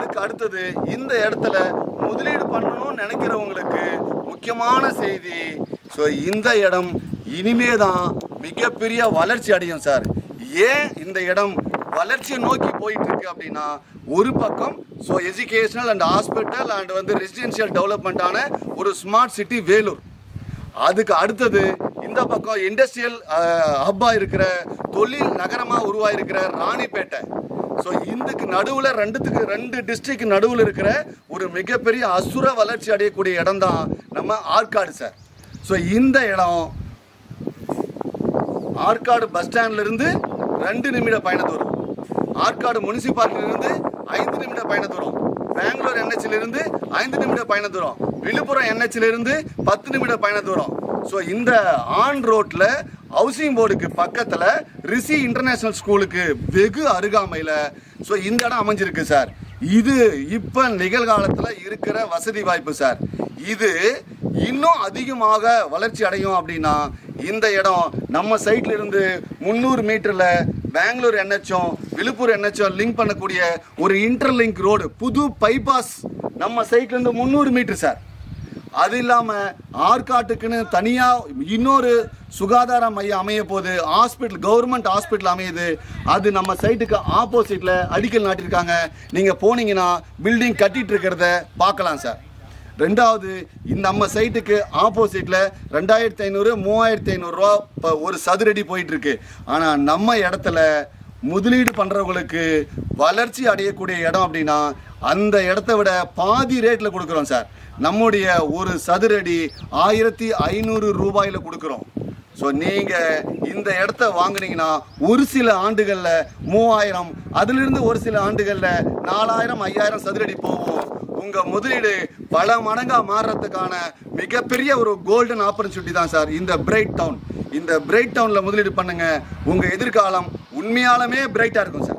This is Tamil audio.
அதுக்கு அடுத்தது இந்த இடத்துல முதலீடு பண்ணணும்னு நினைக்கிறவங்களுக்கு முக்கியமான செய்தி. ஸோ இந்த இடம் இனிமே தான் மிகப்பெரிய வளர்ச்சி அடையும் சார். ஏன் இந்த இடம் வளர்ச்சியை நோக்கி போயிட்டு இருக்கு அப்படின்னா, ஒரு பக்கம் so educational and hospital and residential டெவலப்மெண்ட்டான ஒரு ஸ்மார்ட் சிட்டி வேலூர். அதுக்கு அடுத்தது இந்த பக்கம் இண்டஸ்ட்ரியல் ஹப்பாக இருக்கிற தொழில் நகரமாக உருவாயிருக்கிற ராணிப்பேட்டை. ஸோ இதுக்கு நடுவில் ரெண்டு டிஸ்ட்ரிக்ட் நடுவில் இருக்கிற ஒரு மிகப்பெரிய அசுர வளர்ச்சி அடையக்கூடிய இடம் தான் நம்ம ஆற்காடு சார். ஸோ இந்த இடம் ஆற்காடு பஸ் ஸ்டாண்ட்லேருந்து 2 நிமிட பயண தூரம், ஆற்காடு முனிசிபாலிட்டியிலிருந்து 5 நிமிட பயண தூரம், பெங்களூர் NH-லிருந்து 5 நிமிட பயண தூரம், விழுப்புரம் NH-லிருந்து 10 நிமிட பயண தூரம். ஸோ இந்த ஆன் ரோட்டில் ஹவுசிங் போர்டுக்கு பக்கத்தில் ரிஷி இன்டர்நேஷ்னல் ஸ்கூலுக்கு வெகு அருகாமையில் ஸோ இந்த இடம் அமைஞ்சிருக்கு சார். இது இப்போ நிகழ்காலத்தில் இருக்கிற வசதி வாய்ப்பு சார். இது இன்னும் அதிகமாக வளர்ச்சி அடையும் அப்படின்னா, இந்த இடம் நம்ம சைட்ல இருந்து 300 மீட்டரில் பெங்களூர் NH-ம் விழுப்புரம் NH-ம் லிங்க் பண்ணக்கூடிய ஒரு இன்டர்லிங்க் ரோடு, புது பைபாஸ் நம்ம சைட்ல இருந்து 300 மீட்டர் சார். அது இல்லாமல் ஆற்காட்டுக்குன்னு தனியாக இன்னொரு சுகாதார மையம் அமைய போது, ஹாஸ்பிட்டல் கவர்மெண்ட் ஹாஸ்பிட்டல் அமையுது. அது நம்ம சைட்டுக்கு ஆப்போசிட்டில் அடிக்கல் நாட்டியிருக்காங்க. நீங்கள் போனீங்கன்னா பில்டிங் கட்டிட்டு இருக்கிறத பார்க்கலாம் சார். ரெண்டாவது, நம்ம சைட்டுக்கு ஆப்போசிட்டில் 2500 3500 ரூபா இப்போ ஒரு சதுரடி போயிட்டுருக்கு. ஆனால் நம்ம இடத்துல முதலீடு பண்ணுறவங்களுக்கு வளர்ச்சி அடையக்கூடிய இடம் அப்படின்னா அந்த இடத்த விட பாதி ரேட்டில் கொடுக்குறோம் சார். நம்முடைய ஒரு சதுரடி 1500 ரூபாயில் கொடுக்குறோம். ஸோ நீங்கள் இந்த இடத்த வாங்கினீங்கன்னா ஒரு சில ஆண்டுகளில் 3000, அதிலிருந்து ஒரு சில ஆண்டுகளில் 4000 5000 சதுரடி போகும். உங்கள் முதலீடு பல மடங்காக மாறுறதுக்கான மிகப்பெரிய ஒரு கோல்டன் ஆப்பர்ச்சுனிட்டி தான் சார் இந்த பிரைட் டவுன். இந்த பிரைட் டவுனில் முதலீடு பண்ணுங்கள். உங்கள் எதிர்காலம் உண்மையாலுமே பிரைட்டாக இருக்கும் சார்.